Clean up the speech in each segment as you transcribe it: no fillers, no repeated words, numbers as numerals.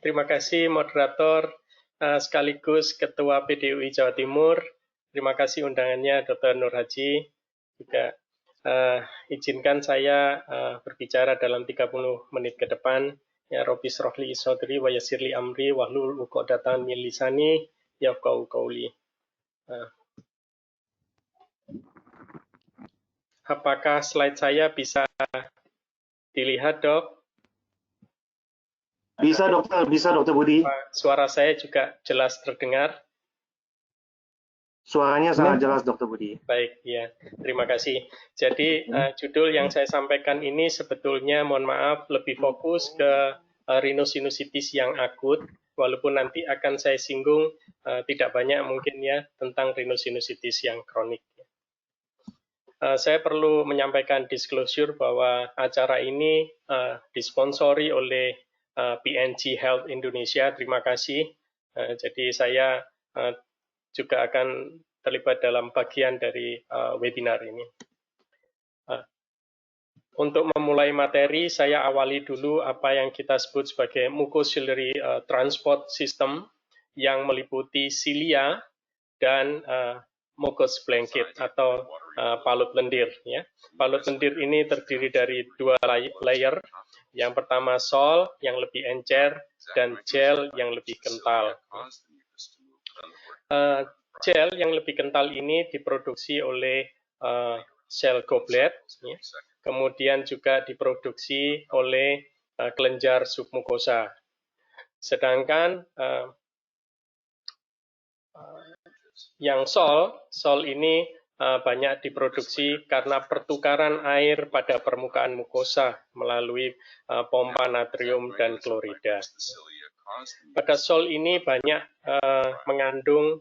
Terima kasih moderator sekaligus Ketua PDUI Jawa Timur. Terima kasih undangannya Dr. Nur Haji. Juga izinkan saya berbicara dalam 30 menit ke depan. Ya Rabbi srohli sodri wa yasirli amri wahlul 'uqdatan min lisani yafqahu qauli. Apakah slide saya bisa dilihat, Dok? Bisa dokter Budi. Suara saya juga jelas terdengar. Suaranya sangat jelas dokter Budi. Baik, ya. Terima kasih. Jadi judul yang saya sampaikan ini sebetulnya, mohon maaf, lebih fokus ke rhinosinusitis yang akut, walaupun nanti akan saya singgung tidak banyak mungkin ya tentang rhinosinusitis yang kronik. Saya perlu menyampaikan disclosure bahwa acara ini disponsori oleh PNG Health Indonesia. Terima kasih. Jadi saya juga akan terlibat dalam bagian dari webinar ini. Untuk memulai materi, saya awali dulu apa yang kita sebut sebagai mucociliary transport system yang meliputi silia dan mucous blanket atau palut lendir. Ya. Palut lendir ini terdiri dari dua layer. Yang pertama sol yang lebih encer dan gel yang lebih kental. Gel yang lebih kental ini diproduksi oleh sel goblet, ya. Kemudian juga diproduksi oleh kelenjar submukosa. Sedangkan yang sol ini banyak diproduksi karena pertukaran air pada permukaan mukosa melalui pompa natrium dan klorida. Pada sol ini banyak mengandung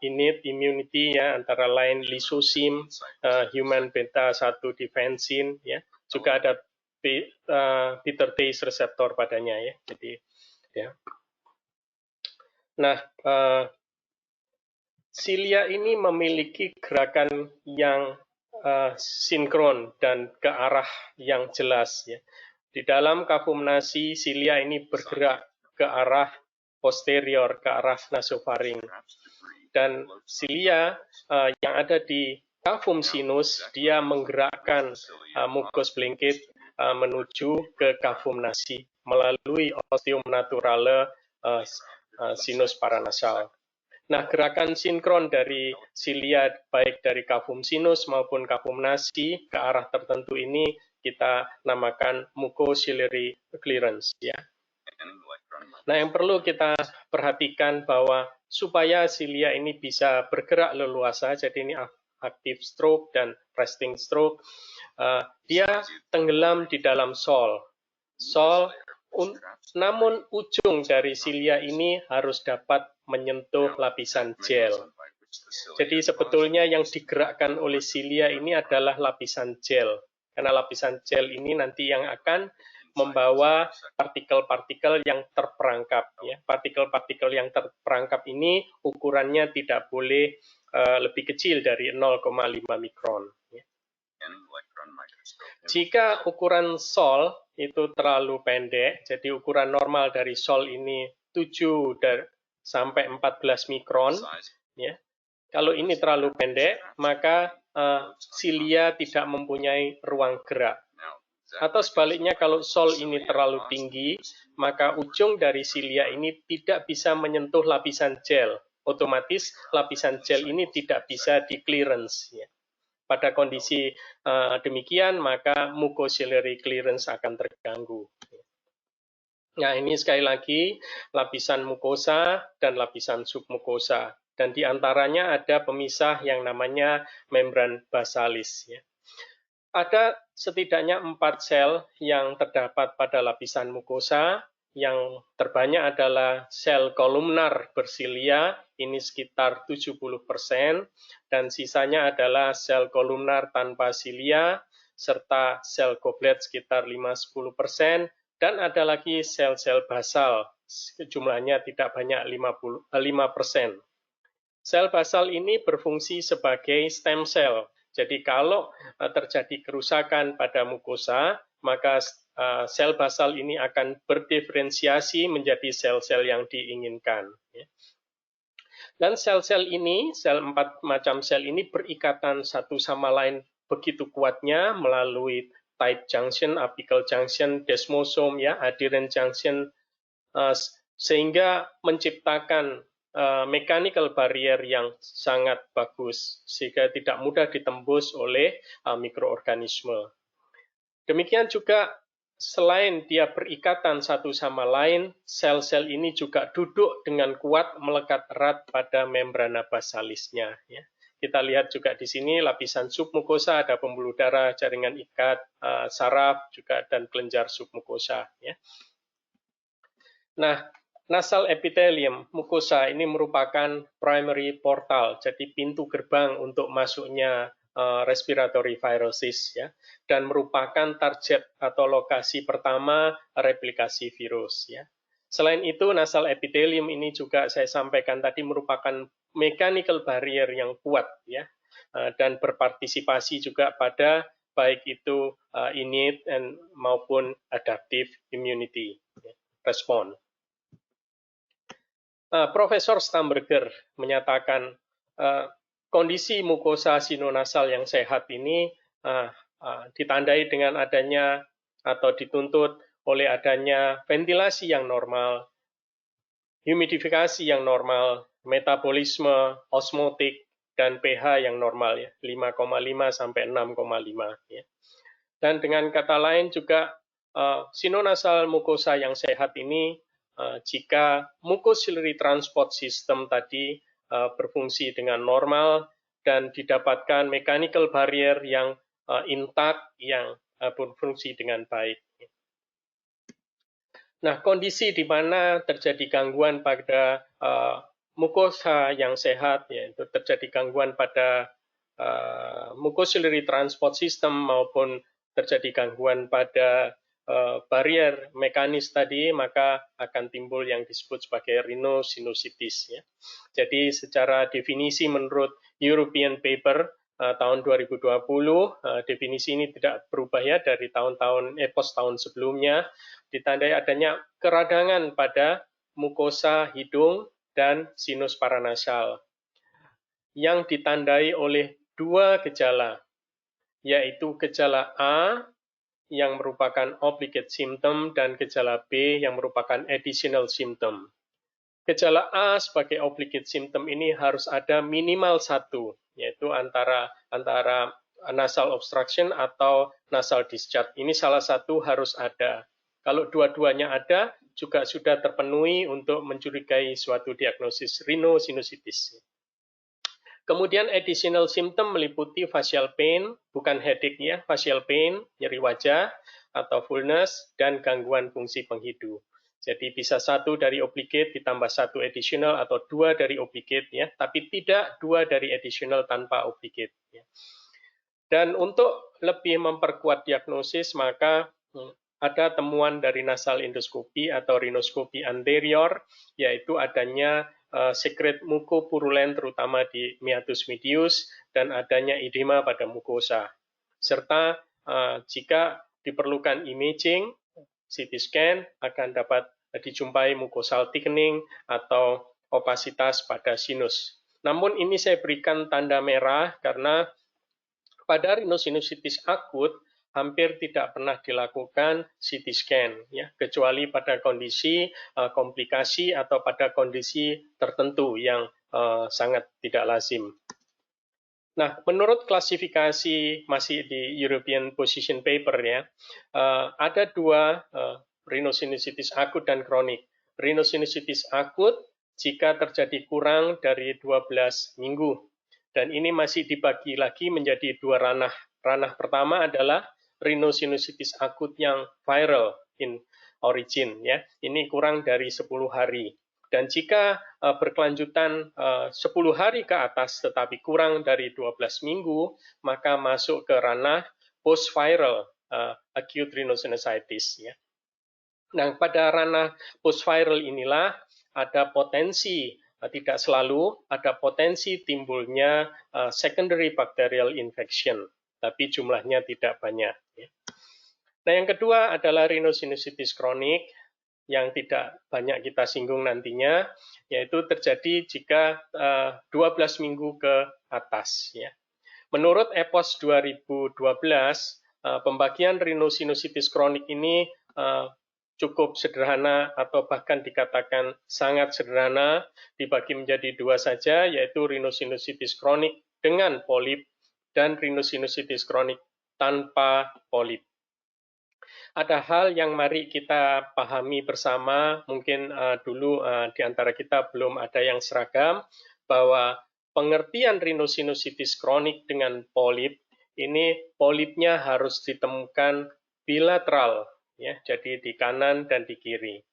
innate immunity ya, antara lain lisosim, human beta 1 defensin ya, juga ada bitter taste reseptor padanya ya. Jadi ya. Nah, silia ini memiliki gerakan yang sinkron dan ke arah yang jelas ya. Di dalam kavum-nasi, silia ini bergerak ke arah posterior, ke arah nasofaring. Dan silia yang ada di kavum sinus, dia menggerakkan mucous blanket menuju ke kavum nasi melalui ostium naturale sinus paranasal. Nah, gerakan sinkron dari silia baik dari kavum sinus maupun kavum nasi ke arah tertentu ini kita namakan mucociliary clearance ya. Nah, yang perlu kita perhatikan bahwa supaya silia ini bisa bergerak leluasa, jadi ini active stroke dan resting stroke, dia tenggelam di dalam sol. Namun ujung dari silia ini harus dapat menyentuh lapisan gel. Jadi sebetulnya yang digerakkan oleh silia ini adalah lapisan gel. Karena lapisan gel ini nanti yang akan membawa partikel-partikel yang terperangkap. Ya. Partikel-partikel yang terperangkap ini ukurannya tidak boleh lebih kecil dari 0,5 mikron. Ya. Jika ukuran sol itu terlalu pendek, jadi ukuran normal dari sol ini 7 sampai 14 mikron, ya. Kalau ini terlalu pendek, maka silia tidak mempunyai ruang gerak. Atau sebaliknya, kalau sol ini terlalu tinggi, maka ujung dari silia ini tidak bisa menyentuh lapisan gel. Otomatis lapisan gel ini tidak bisa di clearance. Ya. Pada kondisi demikian, maka mucociliary clearance akan terganggu. Nah, ini sekali lagi lapisan mukosa dan lapisan submukosa. Dan di antaranya ada pemisah yang namanya membran basalis. Ya. Ada setidaknya 4 sel yang terdapat pada lapisan mukosa. Yang terbanyak adalah sel kolumnar bersilia, ini sekitar 70%, dan sisanya adalah sel kolumnar tanpa silia, serta sel goblet sekitar 5-10%, dan ada lagi sel-sel basal, jumlahnya tidak banyak 5%. Sel basal ini berfungsi sebagai stem cell. Jadi kalau terjadi kerusakan pada mukosa, maka sel basal ini akan berdiferensiasi menjadi sel-sel yang diinginkan. Dan sel-sel ini, sel 4 macam sel ini berikatan satu sama lain begitu kuatnya melalui tight junction, apical junction, desmosom, ya, adherent junction, sehingga menciptakan mechanical barrier yang sangat bagus, sehingga tidak mudah ditembus oleh mikroorganisme. Demikian juga selain dia berikatan satu sama lain, sel-sel ini juga duduk dengan kuat melekat erat pada membrana basalisnya. Ya. Kita lihat juga di sini lapisan submukosa, ada pembuluh darah, jaringan ikat, saraf juga dan kelenjar submukosa. Ya. Nah, nasal epithelium mukosa ini merupakan primary portal, jadi pintu gerbang untuk masuknya respiratory viruses, ya, dan merupakan target atau lokasi pertama replikasi virus, ya. Selain itu, nasal epithelium ini juga saya sampaikan tadi merupakan mechanical barrier yang kuat, ya, dan berpartisipasi juga pada baik itu innate maupun adaptive immunity, ya, respon. Profesor Stamberger menyatakan kondisi mukosa sinonasal yang sehat ini ditandai dengan adanya atau dituntut oleh adanya ventilasi yang normal, humidifikasi yang normal, metabolisme, osmotik, dan pH yang normal, ya, 5,5 sampai 6,5. Ya. Dan dengan kata lain juga sinonasal mukosa yang sehat ini jika mucociliary transport system tadi berfungsi dengan normal dan didapatkan mechanical barrier yang intact, yang berfungsi dengan baik. Nah, kondisi di mana terjadi gangguan pada mukosa yang sehat, yaitu terjadi gangguan pada mucociliary transport system maupun terjadi gangguan pada barrier mekanis tadi, maka akan timbul yang disebut sebagai rhinosinusitis. Ya. Jadi secara definisi menurut European Paper tahun 2020, definisi ini tidak berubah ya dari tahun-tahun tahun sebelumnya, ditandai adanya keradangan pada mukosa hidung dan sinus paranasal yang ditandai oleh dua gejala, yaitu gejala A yang merupakan obligate symptom dan gejala B yang merupakan additional symptom. Gejala A sebagai obligate symptom ini harus ada minimal satu, yaitu antara nasal obstruction atau nasal discharge. Ini salah satu harus ada. Kalau dua-duanya ada, juga sudah terpenuhi untuk mencurigai suatu diagnosis rhinosinusitis. Kemudian additional symptom meliputi facial pain, bukan headache ya, facial pain, nyeri wajah atau fullness, dan gangguan fungsi penghidu. Jadi bisa satu dari obligate ditambah satu additional atau dua dari obligate ya, tapi tidak dua dari additional tanpa obligate. Ya. Dan untuk lebih memperkuat diagnosis maka ada temuan dari nasal endoskopi atau rhinoskopi anterior, yaitu adanya sekret mukopurulen terutama di meatus medius dan adanya edema pada mukosa. Serta jika diperlukan imaging, CT scan akan dapat dijumpai mukosal thickening atau opasitas pada sinus. Namun ini saya berikan tanda merah karena pada rhinosinusitis akut hampir tidak pernah dilakukan CT scan, ya, kecuali pada kondisi komplikasi atau pada kondisi tertentu yang sangat tidak lazim. Nah, menurut klasifikasi masih di European Position Paper ya, ada dua rhinosinusitis akut dan kronik. Rhinosinusitis akut jika terjadi kurang dari 12 minggu. Dan ini masih dibagi lagi menjadi dua ranah. Ranah pertama adalah rhinosinusitis akut yang viral in origin, ya. Ini kurang dari 10 hari. Dan jika berkelanjutan 10 hari ke atas tetapi kurang dari 12 minggu, maka masuk ke ranah post-viral acute rhinosinusitis. Ya. Nah, pada ranah post-viral inilah ada potensi, tidak selalu, ada potensi timbulnya secondary bacterial infection, tapi jumlahnya tidak banyak. Ya. Nah, yang kedua adalah rhinosinusitis kronik yang tidak banyak kita singgung nantinya, yaitu terjadi jika 12 minggu ke atas. Ya. Menurut EPOS 2012, pembagian rhinosinusitis kronik ini cukup sederhana atau bahkan dikatakan sangat sederhana, dibagi menjadi dua saja, yaitu rhinosinusitis kronik dengan polip dan rhinosinusitis kronik tanpa polip. Ada hal yang mari kita pahami bersama, mungkin dulu di antara kita belum ada yang seragam, bahwa pengertian rhinosinusitis kronik dengan polip, ini polipnya harus ditemukan bilateral, ya, jadi di kanan dan di kiri.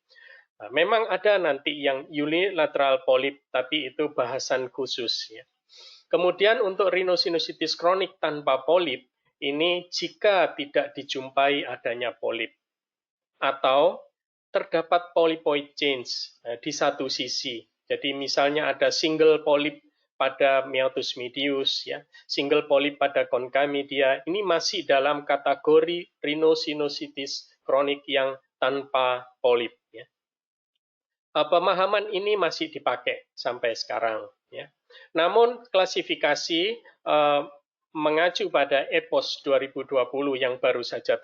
Nah, memang ada nanti yang unilateral polip, tapi itu bahasan khusus. Ya. Kemudian untuk rhinosinusitis kronik tanpa polip, ini jika tidak dijumpai adanya polip atau terdapat polypoid change di satu sisi. Jadi misalnya ada single polip pada meatus medius, ya, single polip pada concha media, ini masih dalam kategori rhinosinusitis kronik yang tanpa polip. Ya. Pemahaman ini masih dipakai sampai sekarang. Ya. Namun klasifikasi mengacu pada EPOS 2020 yang baru saja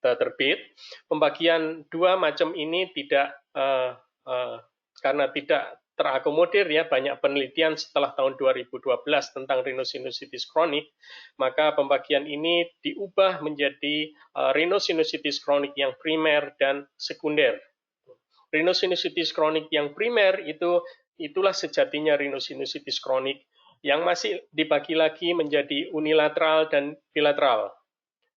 terbit, pembagian dua macam ini tidak karena tidak terakomodir ya banyak penelitian setelah tahun 2012 tentang rhinosinusitis kronik, maka pembagian ini diubah menjadi rhinosinusitis kronik yang primer dan sekunder. Rhinosinusitis kronik yang primer itulah sejatinya rhinosinusitis kronik yang masih dibagi lagi menjadi unilateral dan bilateral.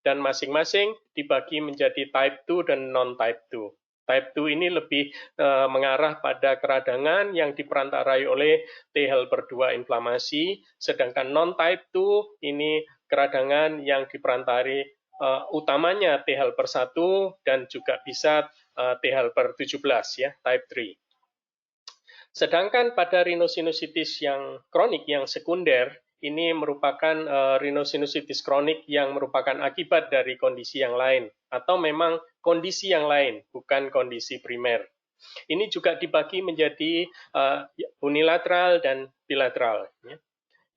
Dan masing-masing dibagi menjadi type 2 dan non-type 2. Type 2 ini lebih mengarah pada keradangan yang diperantarai oleh T helper 2 inflamasi, sedangkan non-type 2 ini keradangan yang diperantarai utamanya T helper 1 dan juga bisa T helper 17 ya, type 3. Sedangkan pada rhinosinusitis yang kronik, yang sekunder, ini merupakan rhinosinusitis kronik yang merupakan akibat dari kondisi yang lain, atau memang kondisi yang lain, bukan kondisi primer. Ini juga dibagi menjadi unilateral dan bilateral.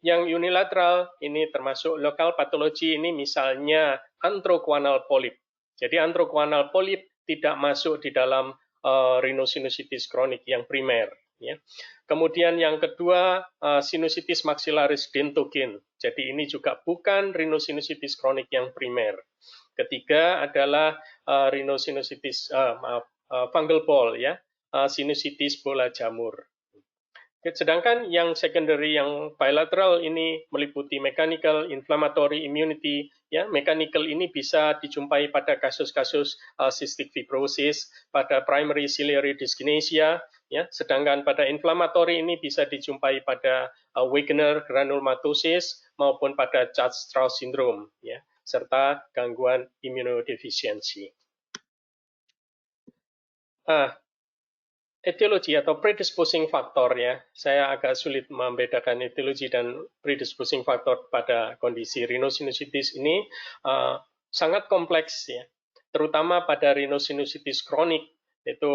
Yang unilateral ini termasuk lokal patologi, ini misalnya antroguanal polip. Jadi antroguanal polip tidak masuk di dalam rhinosinusitis kronik yang primer. Ya. Kemudian yang kedua, sinusitis maxillaris dentogen. Jadi ini juga bukan rhinosinusitis kronik yang primer. Ketiga adalah rhinosinusitis fungal ball, ya, sinusitis bola jamur. Sedangkan yang secondary, yang bilateral ini meliputi mechanical inflammatory immunity. Ya, mechanical ini bisa dijumpai pada kasus-kasus cystic fibrosis, pada primary ciliary dyskinesia. Ya, sedangkan pada inflammatory ini bisa dijumpai pada Wegener granulomatosis maupun pada Church-Strauss syndrome, ya, serta gangguan immunodefisiensi. Etiologi atau predisposing factor, ya, saya agak sulit membedakan etiologi dan predisposing factor pada kondisi rhinosinusitis ini sangat kompleks, ya, terutama pada rhinosinusitis kronik itu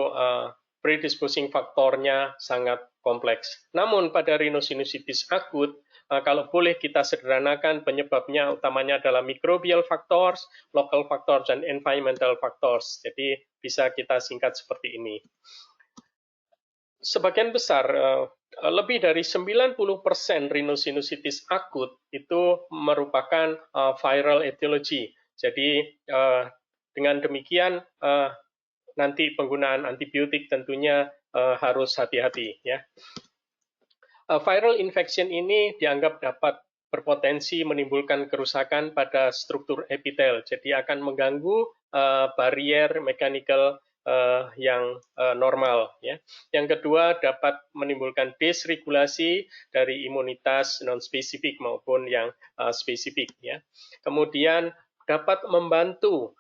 predisposing faktornya sangat kompleks. Namun pada rhinosinusitis akut, kalau boleh kita sederhanakan, penyebabnya utamanya adalah microbial factors, local factors, dan environmental factors. Jadi bisa kita singkat seperti ini. Sebagian besar, lebih dari 90% rhinosinusitis akut itu merupakan viral etiology. Jadi dengan demikian nanti penggunaan antibiotik tentunya harus hati-hati. Ya. Viral infection ini dianggap dapat berpotensi menimbulkan kerusakan pada struktur epitel. Jadi akan mengganggu barrier mechanical yang normal. Ya. Yang kedua, dapat menimbulkan dysregulasi dari imunitas non-spesifik maupun yang spesifik. Ya. Kemudian dapat membantu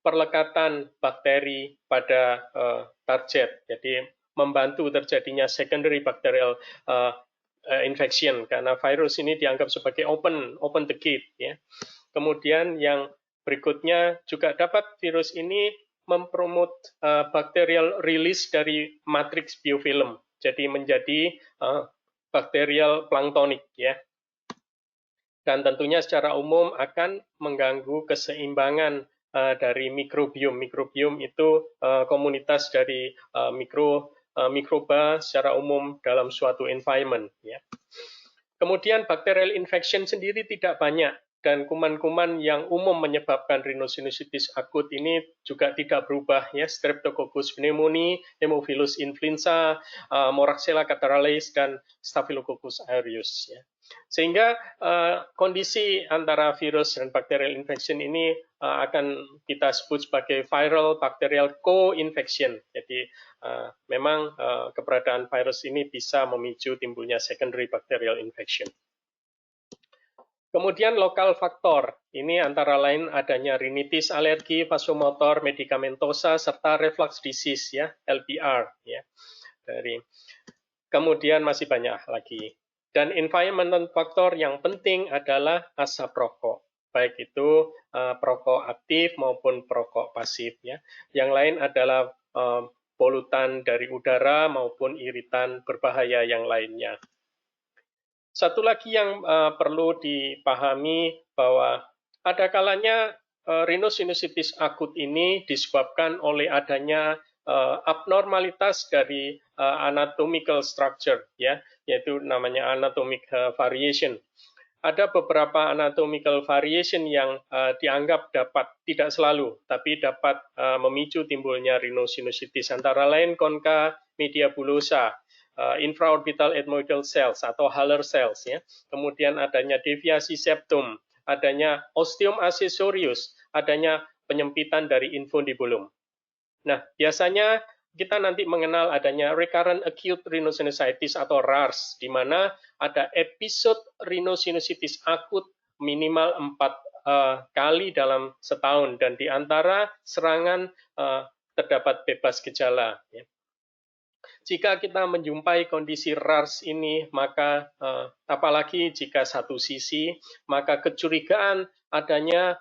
perlekatan bakteri pada target. Jadi membantu terjadinya secondary bacterial infection karena virus ini dianggap sebagai open the gate. Ya. Kemudian yang Berikutnya juga dapat virus ini mempromot bacterial release dari matriks biofilm, jadi menjadi bakterial planktonik ya. Dan tentunya secara umum akan mengganggu keseimbangan dari mikrobiom. Mikrobiom itu komunitas dari mikroba secara umum dalam suatu environment ya. Kemudian bacterial infection sendiri tidak banyak, dan kuman-kuman yang umum menyebabkan rhinosinusitis akut ini juga tidak berubah ya, Streptococcus pneumoniae, Haemophilus influenza, Moraxella catarrhalis dan Staphylococcus aureus ya. Sehingga kondisi antara virus dan bacterial infection ini akan kita sebut sebagai viral bacterial co-infection. Jadi memang keberadaan virus ini bisa memicu timbulnya secondary bacterial infection. Kemudian lokal faktor, ini antara lain adanya rinitis, alergi, vasomotor, medikamentosa, serta reflux disease ya, LPR ya. Kemudian masih banyak lagi. Dan environmental faktor yang penting adalah asap rokok, baik itu perokok aktif maupun perokok pasif ya. Yang lain adalah polutan dari udara maupun iritan berbahaya yang lainnya. Satu lagi yang perlu dipahami bahwa ada kalanya rhinosinusitis akut ini disebabkan oleh adanya abnormalitas dari anatomical structure ya, yaitu namanya anatomic variation. Ada beberapa anatomical variation yang dianggap dapat, tidak selalu, tapi dapat memicu timbulnya rhinosinusitis, antara lain concha media bullosa, infraorbital ethmoidal cells atau Haller cells ya. Kemudian adanya deviasi septum, adanya osteum accessorius, adanya penyempitan dari infundibulum. Nah, biasanya kita nanti mengenal adanya recurrent acute rhinosinusitis atau RARS, di mana ada episode rhinosinusitis akut minimal 4 kali dalam setahun, dan di antara serangan terdapat bebas gejala. Ya. Jika kita menjumpai kondisi RARS ini, maka apalagi jika satu sisi, maka kecurigaan adanya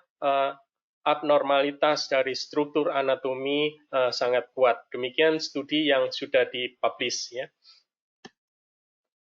abnormalitas dari struktur anatomi sangat kuat. Demikian studi yang sudah dipublish ya.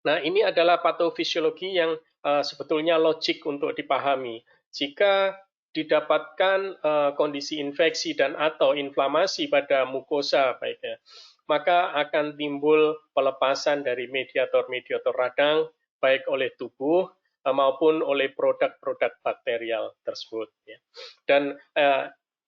Nah, ini adalah patofisiologi yang sebetulnya logik untuk dipahami. Jika didapatkan kondisi infeksi dan atau inflamasi pada mukosa baiknya, maka akan timbul pelepasan dari mediator-mediator radang baik oleh tubuh maupun oleh produk-produk bakterial tersebut. Ya. Dan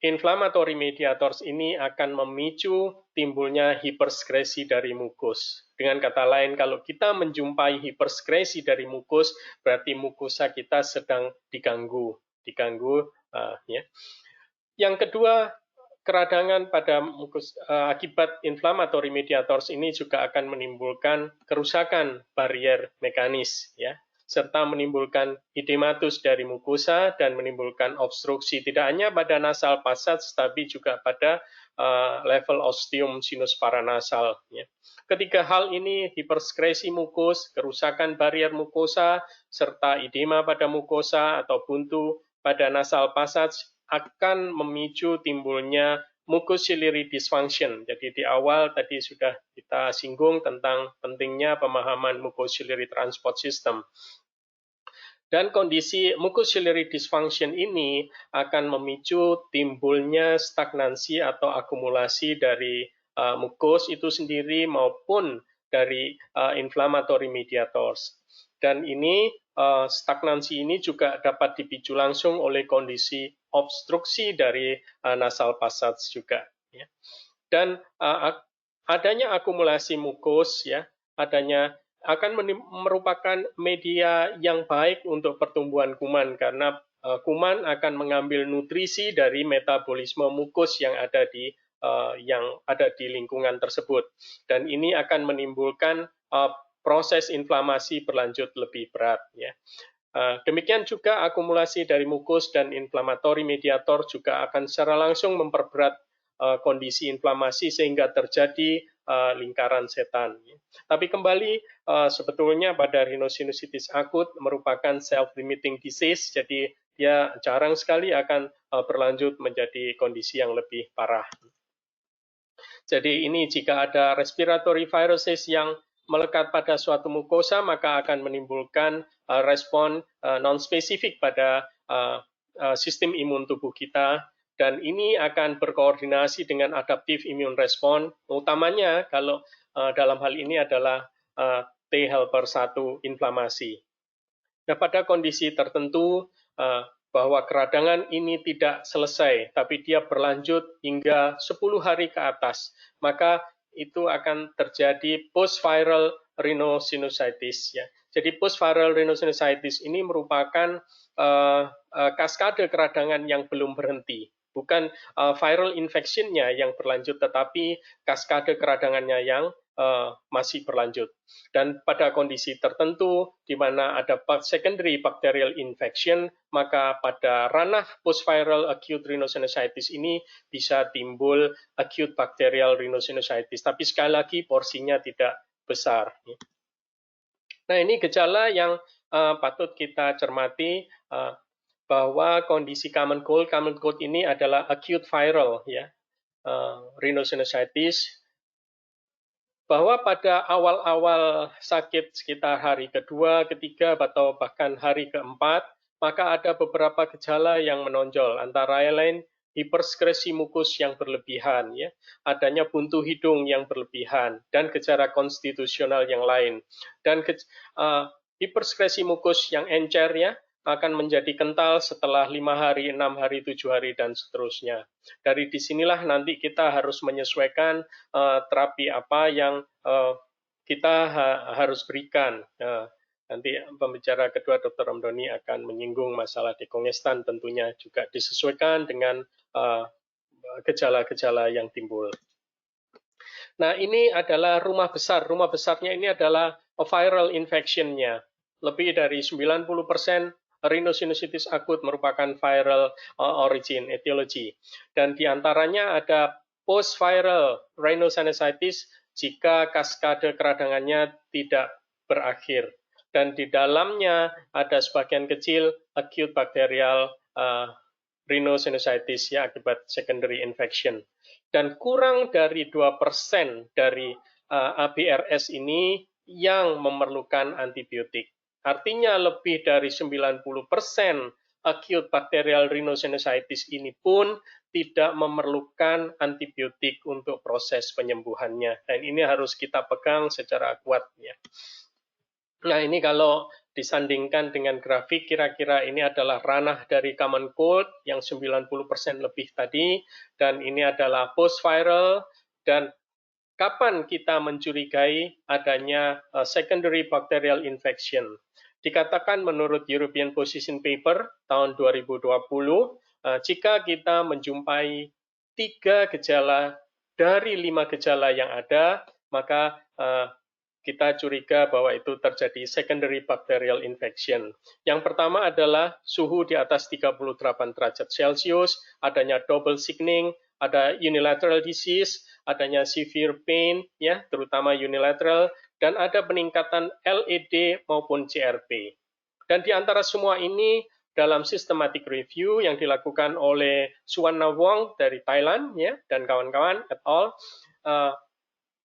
inflammatory mediators ini akan memicu timbulnya hiperskresi dari mukus. Dengan kata lain, kalau kita menjumpai hiperskresi dari mukus, berarti mukosa kita sedang diganggu. Ya. Yang kedua, keradangan pada mukus akibat inflammatory mediators ini juga akan menimbulkan kerusakan barier mekanis ya, serta menimbulkan edematus dari mukosa dan menimbulkan obstruksi tidak hanya pada nasal passage tapi juga pada level ostium sinus paranasal ya. Ketiga hal ini, hiperskresi mukus, kerusakan barier mukosa, serta edema pada mukosa atau buntu pada nasal passage akan memicu timbulnya mucus ciliary dysfunction. Jadi di awal tadi sudah kita singgung tentang pentingnya pemahaman mucus ciliary transport system. Dan kondisi mucus ciliary dysfunction ini akan memicu timbulnya stagnansi atau akumulasi dari mukus itu sendiri maupun dari inflammatory mediators. Dan ini stagnansi ini juga dapat dipicu langsung oleh kondisi obstruksi dari nasal passage juga. Ya. Dan adanya akumulasi mukus, ya, akan merupakan media yang baik untuk pertumbuhan kuman karena kuman akan mengambil nutrisi dari metabolisme mukus yang ada di lingkungan tersebut, dan ini akan menimbulkan proses inflamasi berlanjut lebih berat. Ya. Demikian juga akumulasi dari mukus dan inflammatory mediator juga akan secara langsung memperberat kondisi inflamasi sehingga terjadi lingkaran setan. Tapi kembali sebetulnya pada rhinosinusitis akut merupakan self-limiting disease, jadi dia jarang sekali akan berlanjut menjadi kondisi yang lebih parah. Jadi ini jika ada respiratory viruses yang melekat pada suatu mukosa, maka akan menimbulkan respon non-spesifik pada sistem imun tubuh kita, dan ini akan berkoordinasi dengan adaptive immune response, utamanya kalau dalam hal ini adalah T helper 1 inflamasi. Nah, pada kondisi tertentu bahwa keradangan ini tidak selesai, tapi dia berlanjut hingga 10 hari ke atas, maka itu akan terjadi post-viral rhinosinusitis. Ya. Jadi post-viral rhinosinusitis ini merupakan kaskade keradangan yang belum berhenti. Bukan viral infection-nya yang berlanjut, tetapi kaskade keradangannya yang masih berlanjut. Dan pada kondisi tertentu di mana ada secondary bacterial infection, maka pada ranah post-viral acute rhinosinusitis ini bisa timbul acute bacterial rhinosinusitis. Tapi sekali lagi porsinya tidak besar. Nah, ini gejala yang patut kita cermati, bahwa kondisi common cold ini adalah acute viral ya, rhinosinusitis, bahwa pada awal-awal sakit sekitar hari kedua, ketiga, atau bahkan hari keempat, maka ada beberapa gejala yang menonjol, antara lain hiperskresi mukus yang berlebihan, ya, adanya buntu hidung yang berlebihan, dan gejala konstitusional yang lain. Dan hiperskresi mukus yang encer ya, akan menjadi kental setelah 5 hari, 6 hari, 7 hari, dan seterusnya. Dari disinilah nanti kita harus menyesuaikan terapi apa yang kita harus berikan. Nanti pembicara kedua, Dr. Ramdhani, akan menyinggung masalah dekongestan, tentunya juga disesuaikan dengan gejala-gejala yang timbul. Nah, ini adalah rumah besar. Rumah besarnya ini adalah viral infection-nya. Lebih dari 90% rhinosinusitis akut merupakan viral origin, etiologi. Dan diantaranya ada post-viral rhinosinusitis jika kaskade keradangannya tidak berakhir. Dan di dalamnya ada sebagian kecil acute bacterial rhinosinusitis ya, akibat secondary infection. Dan kurang dari 2% dari ABRS ini yang memerlukan antibiotik. Artinya lebih dari 90% acute bacterial rhinosinusitis ini pun tidak memerlukan antibiotik untuk proses penyembuhannya. Dan ini harus kita pegang secara kuat. Ya. Nah, ini kalau disandingkan dengan grafik, kira-kira ini adalah ranah dari common cold yang 90% lebih tadi, dan ini adalah post-viral, dan kapan kita mencurigai adanya secondary bacterial infection. Dikatakan menurut European Position Paper tahun 2020, jika kita menjumpai 3 gejala dari 5 gejala yang ada, maka kita curiga bahwa itu terjadi secondary bacterial infection. Yang pertama adalah suhu di atas 38 derajat Celcius, adanya double sickening, ada unilateral disease, adanya severe pain, ya, terutama unilateral, dan ada peningkatan LED maupun CRP. Dan di antara semua ini, dalam systematic review yang dilakukan oleh Suwanna Wong dari Thailand, ya, dan kawan-kawan et al.,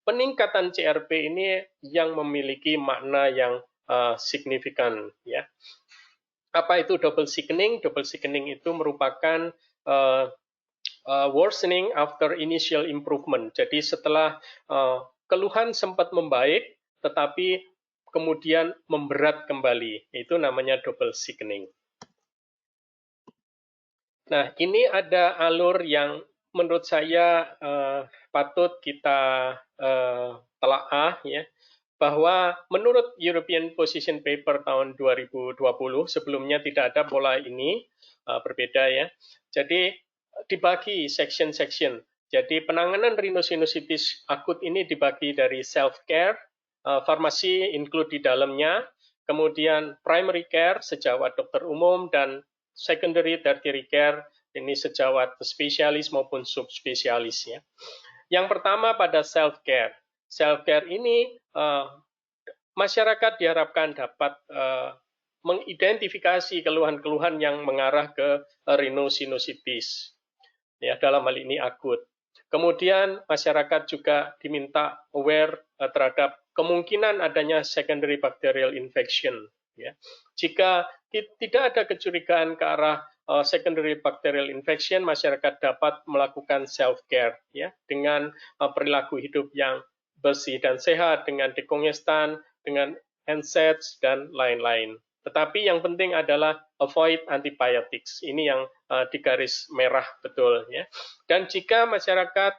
peningkatan CRP ini yang memiliki makna yang signifikan. Ya. Apa itu double sickening? Double sickening itu merupakan worsening after initial improvement. Jadi setelah keluhan sempat membaik, tetapi kemudian memberat kembali. Itu namanya double sickening. Nah, ini ada alur yang menurut saya patut kita telaah, ya, bahwa menurut European Position Paper tahun 2020, sebelumnya tidak ada pola ini, berbeda ya. Jadi dibagi section-section. Jadi penanganan rhinosinusitis akut ini dibagi dari self-care, farmasi include di dalamnya, kemudian primary care sejawat dokter umum, dan secondary tertiary care ini sejawat spesialis maupun subspesialis ya. Yang pertama pada self-care. Self-care ini masyarakat diharapkan dapat mengidentifikasi keluhan-keluhan yang mengarah ke rhinosinusitis. Ya, dalam hal ini akut. Kemudian masyarakat juga diminta aware terhadap kemungkinan adanya secondary bacterial infection. Ya. Jika tidak ada kecurigaan ke arah secondary bacterial infection, masyarakat dapat melakukan self-care ya, dengan perilaku hidup yang bersih dan sehat, dengan dekongestan, dengan NSAIDs, dan lain-lain. Tetapi yang penting adalah avoid antibiotics. Ini yang di garis merah betul ya. Dan jika masyarakat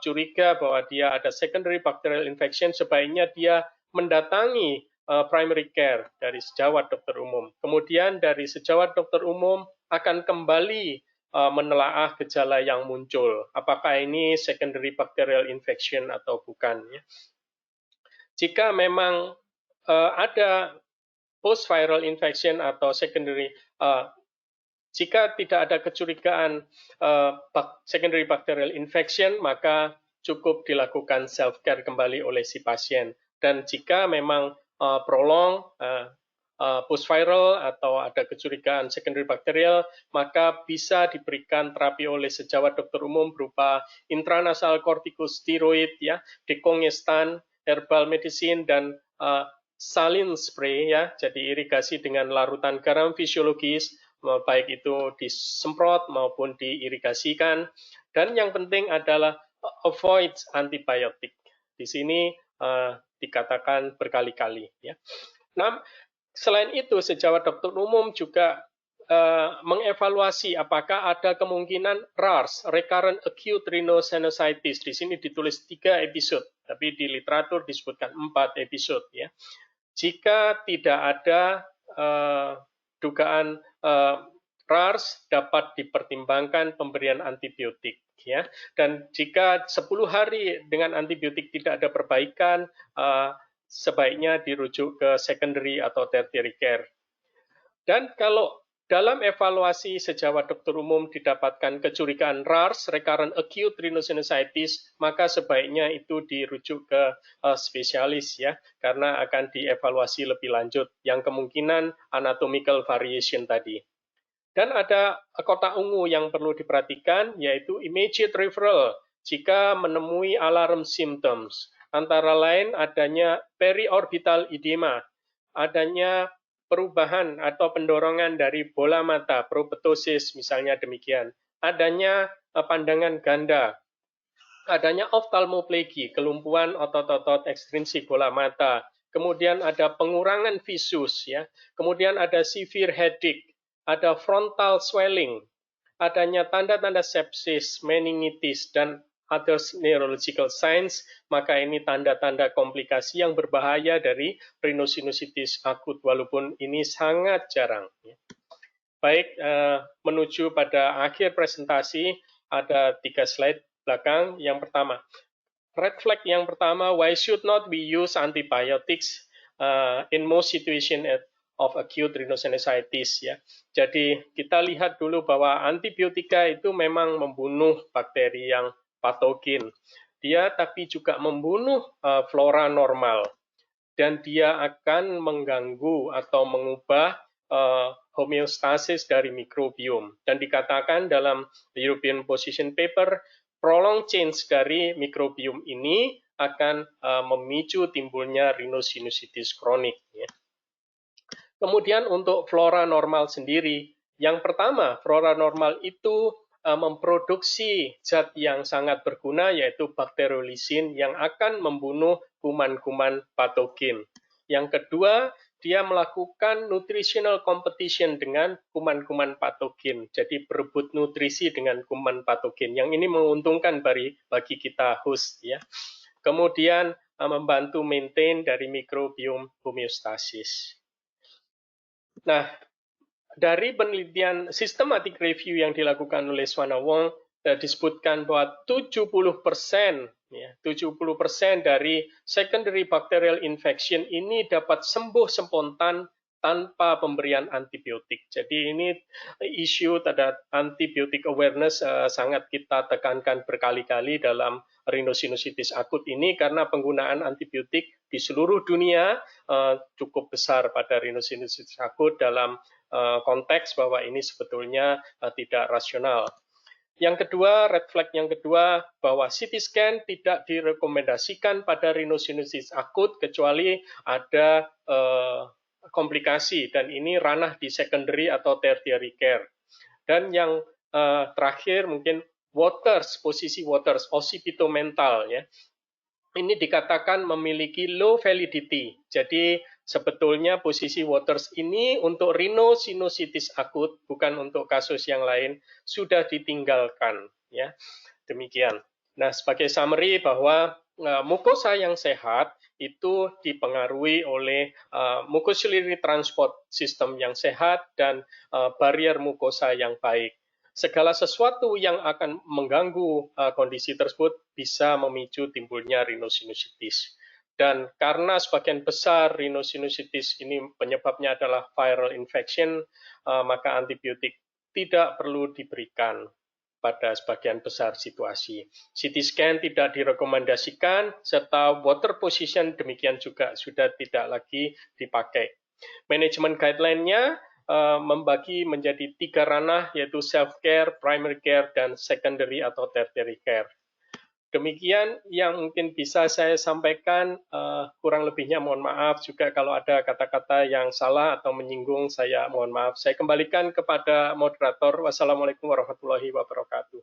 curiga bahwa dia ada secondary bacterial infection, sebaiknya dia mendatangi primary care dari sejawat dokter umum. Kemudian dari sejawat dokter umum akan kembali menelaah gejala yang muncul. Apakah ini secondary bacterial infection atau bukan ya. Jika memang ada post-viral infection atau secondary, jika tidak ada kecurigaan secondary bacterial infection, maka cukup dilakukan self-care kembali oleh si pasien. Dan jika memang prolong post-viral atau ada kecurigaan secondary bacterial, maka bisa diberikan terapi oleh sejawat dokter umum berupa intranasal corticosteroid, ya, dekongestan, herbal medicine, dan saline spray ya, jadi irigasi dengan larutan garam fisiologis, baik itu disemprot maupun diirigasikan. Dan yang penting adalah avoid antibiotik. Di sini dikatakan berkali-kali ya. Nah, selain itu sejawat dokter umum juga mengevaluasi apakah ada kemungkinan RARS, recurrent acute rhinosinusitis. Di sini ditulis 3 episode, tapi di literatur disebutkan 4 episode ya. Jika tidak ada dugaan RARS, dapat dipertimbangkan pemberian antibiotik ya. Dan jika 10 hari dengan antibiotik tidak ada perbaikan, sebaiknya dirujuk ke secondary atau tertiary care. Dan kalau dalam evaluasi sejawat dokter umum didapatkan kecurigaan RARS, recurrent acute rhinosinusitis, maka sebaiknya itu dirujuk ke spesialis ya, karena akan dievaluasi lebih lanjut yang kemungkinan anatomical variation tadi. Dan ada kotak ungu yang perlu diperhatikan, yaitu immediate referral jika menemui alarm symptoms, antara lain adanya periorbital edema, adanya perubahan atau pendorongan dari bola mata, proptosis misalnya demikian, adanya pandangan ganda, adanya ophthalmoplegia, kelumpuhan otot-otot ekstrinsik bola mata, kemudian ada pengurangan visus ya, kemudian ada severe headache, ada frontal swelling, adanya tanda-tanda sepsis, meningitis, dan other neurological signs, maka ini tanda-tanda komplikasi yang berbahaya dari rhinosinusitis akut, walaupun ini sangat jarang. Baik, menuju pada akhir presentasi, ada 3 slide belakang. Yang pertama, red flag yang pertama, why should not we use antibiotics in most situation of acute rhinosinusitis ya. Jadi kita lihat dulu bahwa antibiotika itu memang membunuh bakteri yang patogen. Dia tapi juga membunuh flora normal dan dia akan mengganggu atau mengubah homeostasis dari mikrobiom. Dan dikatakan dalam European Position Paper, prolonged change dari mikrobiom ini akan memicu timbulnya rhinosinusitis kronik. Ya. Kemudian untuk flora normal sendiri, yang pertama, flora normal itu memproduksi zat yang sangat berguna, yaitu bakteriolisin yang akan membunuh kuman-kuman patogen. Yang kedua, dia melakukan nutritional competition dengan kuman-kuman patogen. Jadi berebut nutrisi dengan kuman patogen. Yang ini menguntungkan bagi kita host ya. Kemudian membantu maintain dari mikrobiom homeostasis. Nah, dari penelitian systematic review yang dilakukan oleh Swana Wong, disebutkan bahwa 70% dari secondary bacterial infection ini dapat sembuh spontan tanpa pemberian antibiotik. Jadi ini isu terhadap antibiotic awareness sangat kita tekankan berkali-kali dalam rhinosinusitis akut ini karena penggunaan antibiotik di seluruh dunia cukup besar pada rhinosinusitis akut dalam konteks bahwa ini sebetulnya tidak rasional. Yang kedua, red flag yang kedua, bahwa CT scan tidak direkomendasikan pada rhinosinusitis akut kecuali ada komplikasi, dan ini ranah di secondary atau tertiary care. Dan yang terakhir mungkin Waters, posisi Waters, occipitomental ya. Ini dikatakan memiliki low validity. Jadi sebetulnya posisi Waters ini untuk rhinosinusitis akut, bukan untuk kasus yang lain, sudah ditinggalkan. Ya, demikian. Nah, sebagai summary bahwa mukosa yang sehat itu dipengaruhi oleh mucociliary transport system yang sehat dan barrier mukosa yang baik. Segala sesuatu yang akan mengganggu kondisi tersebut bisa memicu timbulnya rhinosinusitis. Dan karena sebagian besar rhinosinusitis ini penyebabnya adalah viral infection, maka antibiotik tidak perlu diberikan pada sebagian besar situasi. CT scan tidak direkomendasikan, serta water position demikian juga sudah tidak lagi dipakai. Manajemen guideline-nya membagi menjadi 3 ranah, yaitu self-care, primary care, dan secondary atau tertiary care. Demikian yang mungkin bisa saya sampaikan, kurang lebihnya mohon maaf juga kalau ada kata-kata yang salah atau menyinggung, saya mohon maaf. Saya kembalikan kepada moderator. Wassalamualaikum warahmatullahi wabarakatuh.